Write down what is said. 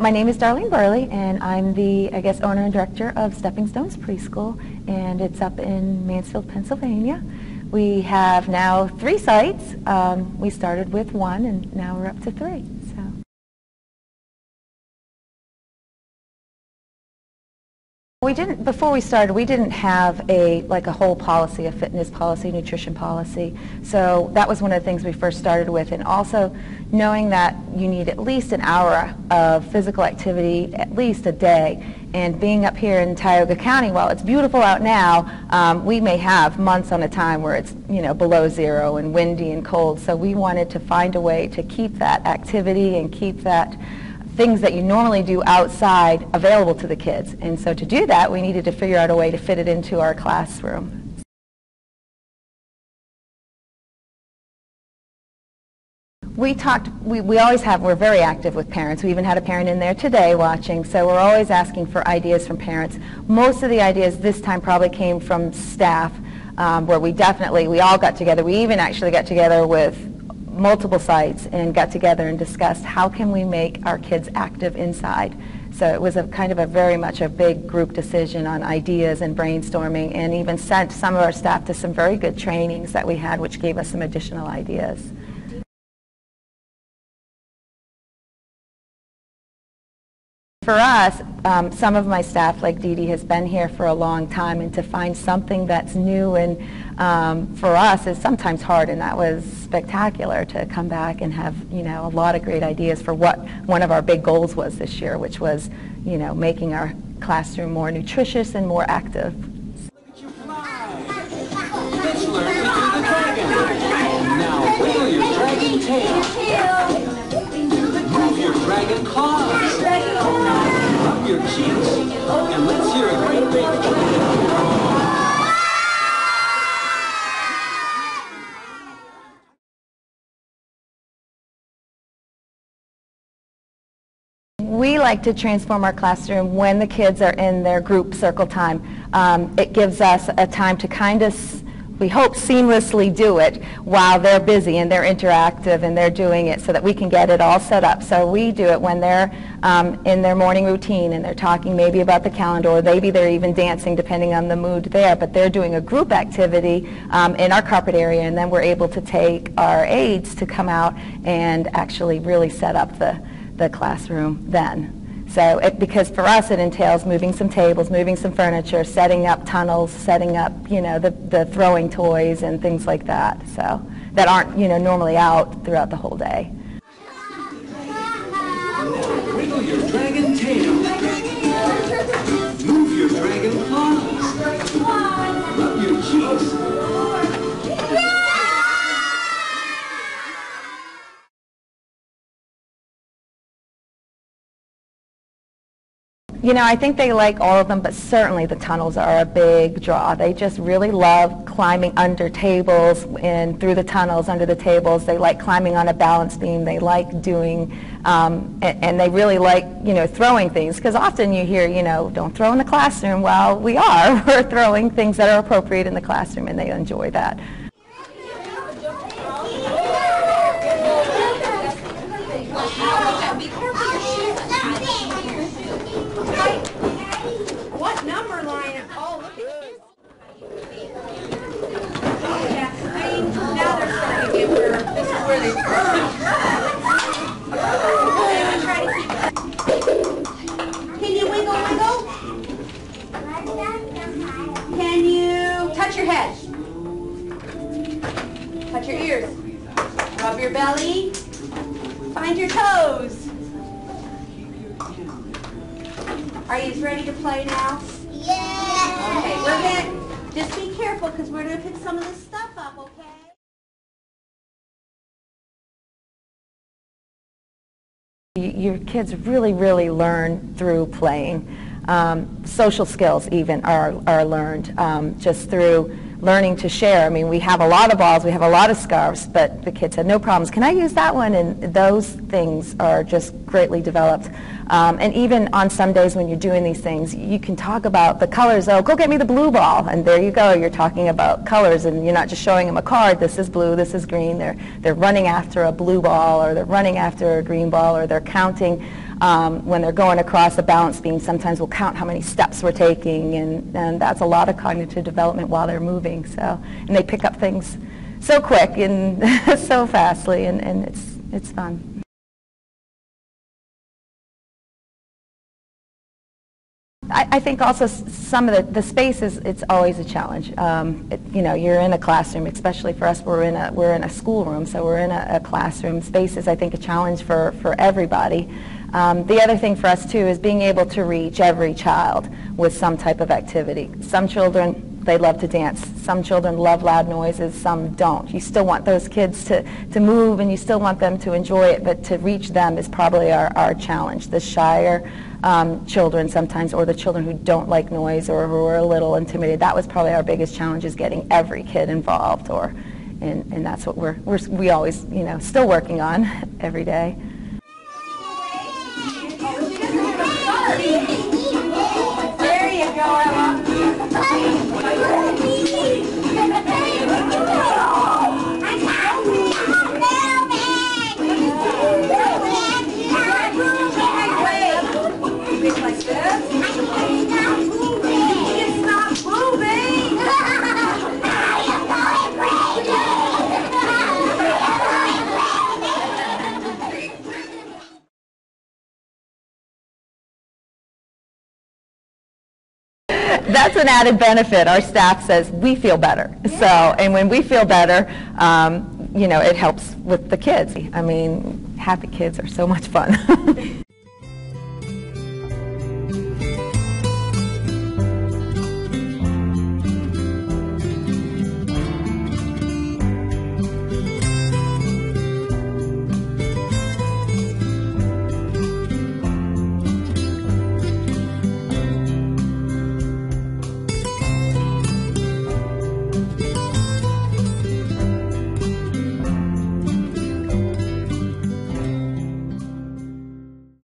my name is Darlene Burley, and I'm the, owner and director of Stepping Stones Preschool, and it's up in Mansfield, Pennsylvania. We have now 3 sites. We started with 1, and now we're up to 3. Before we started, we didn't have a whole policy, a fitness policy, nutrition policy. So that was one of the things we first started with. And also knowing that you need at least an hour of physical activity, at least a day. And being up here in Tioga County, while it's beautiful out now, we may have months on a time where it's below 0 and windy and cold. So we wanted to find a way to keep that activity and keep that things that you normally do outside available to the kids. And so to do that, we needed to figure out a way to fit it into our classroom. We always we're very active with parents. We even had a parent in there today watching, so we're always asking for ideas from parents. Most of the ideas this time probably came from staff, where we all got together. We even actually got together with multiple sites and got together and discussed how can we make our kids active inside. So it was very much a big group decision on ideas and brainstorming, and even sent some of our staff to some very good trainings that we had, which gave us some additional ideas. For us, some of my staff, like Dee Dee, has been here for a long time, and to find something that's new and for us is sometimes hard, and that was spectacular to come back and have a lot of great ideas for what one of our big goals was this year, which was making our classroom more nutritious and more active. Look at you fly! Let's learn to do the dragon. Now wiggle your dragon tail. Move your dragon claws. Rub your cheeks. And let's hear a great big dragon. We like to transform our classroom when the kids are in their group circle time. It gives us a time to we hope, seamlessly do it while they're busy and they're interactive and they're doing it so that we can get it all set up. So we do it when they're in their morning routine and they're talking maybe about the calendar, or maybe they're even dancing depending on the mood there, but they're doing a group activity in our carpet area, and then we're able to take our aides to come out and actually really set up the classroom then. So because for us it entails moving some tables, moving some furniture, setting up tunnels, setting up the throwing toys and things like that, so that aren't normally out throughout the whole day. Wiggle your dragon tail. Move your dragon claws. Rub your cheeks. I think they like all of them, but certainly the tunnels are a big draw. They just really love climbing under tables and through the tunnels under the tables. They like climbing on a balance beam. They like doing, and they really like, throwing things, because often you hear, don't throw in the classroom. Well, we're throwing things that are appropriate in the classroom, and they enjoy that. What number line? Oh, look at this. Now they're starting to get where this is where they try to keep. Can you wiggle? Can you touch your head? Touch your ears. Rub your belly. Find your toes. Are you ready to play now? Yeah. Okay, we're going to just be careful because we're going to pick some of this stuff up, okay? Your kids really, really learn through playing. Social skills even are learned just through learning to share. I mean, we have a lot of balls, we have a lot of scarves, but the kids had no problems. Can I use that one? And those things are just greatly developed. And even on some days when you're doing these things, you can talk about the colors. Oh, go get me the blue ball. And there you go. You're talking about colors, and you're not just showing them a card. This is blue, this is green. They're running after a blue ball, or they're running after a green ball, or they're counting When they're going across the balance beam, sometimes we'll count how many steps we're taking, and that's a lot of cognitive development while they're moving. So, and they pick up things so quick and so fastly, and it's fun. I think also some of the spaces, it's always a challenge. You know, you're in a classroom, especially for us, we're in a schoolroom, so we're in a classroom. Space is, I think, a challenge for everybody. The other thing for us, too, is being able to reach every child with some type of activity. Some children, they love to dance. Some children love loud noises, some don't. You still want those kids to move, and you still want them to enjoy it, but to reach them is probably our challenge. The shyer children sometimes, or the children who don't like noise or who are a little intimidated, that was probably our biggest challenge, is getting every kid involved, and that's what we always, you know, still working on every day. There you go, Emma. Like this. It's not moving. That's an added benefit. Our staff says we feel better. Yeah. So, and when we feel better, you know, it helps with the kids. I mean, happy kids are so much fun.